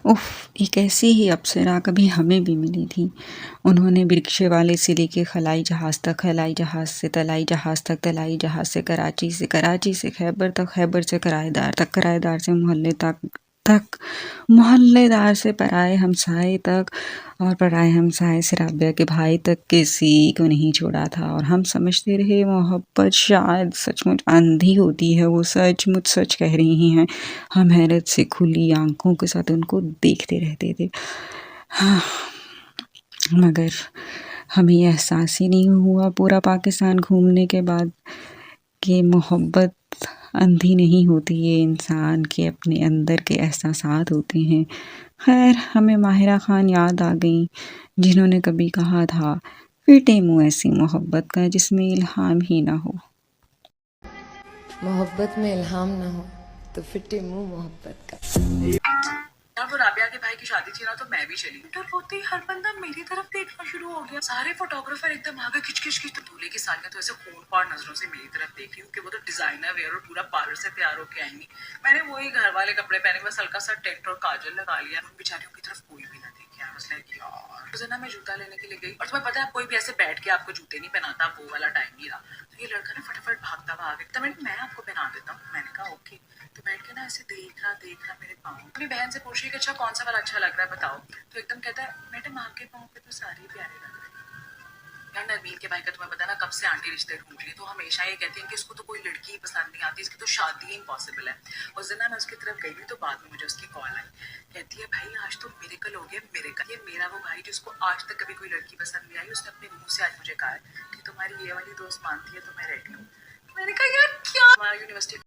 उफ़! एक ऐसी ही अप्सरा कभी हमें भी मिली थी। उन्होंने रिक्शे वाले से लेके खलाई जहाज़ तक, खलाई जहाज़ से तलाई जहाज़ तक, तलाई जहाज़ से कराची से खैबर तक, खैबर से किराएदार तक, किराएदार से मोहल्ले तक, मोहल्लेदार से पराए हमसाए तक और पराए हमसाए से राबिया के भाई तक किसी को नहीं छोड़ा था। और हम समझते रहे मोहब्बत शायद सचमुच अंधी होती है, वो सचमुच सच कह रही हैं। हम हैरत से खुली आंखों के साथ उनको देखते रहते थे। हाँ, मगर हमें एहसास ही नहीं हुआ पूरा पाकिस्तान घूमने के बाद कि मोहब्बत अंधी नहीं होती, ये इंसान के अपने अंदर के एहसासात होते हैं। खैर, हमें माहिरा ख़ान याद आ गई, जिन्होंने कभी कहा था, फिटे मुँह ऐसी मोहब्बत का जिसमें इल्हाम ही ना हो। मोहब्बत में इल्हाम ना हो तो फिटे मुंह मोहब्बत का। यार वो राबिया के भाई की शादी थी ना, तो मैं भी चली। इंटर होते ही हर बंदा मेरी तरफ देखना शुरू हो गया। सारे फोटोग्राफर एकदम आ गए खिच खिच खिच। तो दूल्हे की सालियां तो ऐसे खून पार नजरों से मेरी तरफ देख रही, क्योंकि वो तो डिजाइनर वेयर और पूरा पार्लर से तैयार होके आएंगी। मैंने वही घर वाले कपड़े पहने, बस हल्का सा टेंट और काजल लगा लिया। उन बेचारियों की तरफ कोई भी ना देखे। यार उस दिन ना मैं जूता लेने के लिए गई, और तुम्हें पता है कोई भी ऐसे बैठ के आपको जूते नहीं पहनाता, वो वाला टाइम नहीं रहा। तो ये लड़का ना फटाफट भागता हुआ आ गया। तो मैं आपको पहना देता हूँ। मैंने कहा ओके। तो बैठ के ना ऐसे देख रहा मेरे पाँव। अपनी बहन से पूछ रही कि अच्छा कौन सा वाला अच्छा लग रहा है बताओ। तो एकदम कहता है मैडम आपके पाँव पे तो सारे प्यारे लग रहे हैं। यार नरमीन के भाई का तुम्हें पता है ना, कब से आंटी रिश्ते ढूंढ रही है, तो हमेशा ये कहती है कि इसको तो कोई लड़की ही पसंद नहीं आती, इसकी तो शादी ही इम्पॉसिबल है। उस दिन ना मैं उसकी तरफ गई थी, तो बाद में मुझे उसकी कॉल आई। कहती है भाई आज तो मिरेकल हो गया, मिरेकल। ये मेरा वो भाई जिसको आज तक कभी कोई लड़की पसंद नहीं आई, उसने अपने मुंह से आज मुझे कहा है कि तुम्हारी ये वाली दोस्त मानती है तो मैं रेडी हूँ। मैंने कहा यार क्या, हमारा यूनिवर्सिटी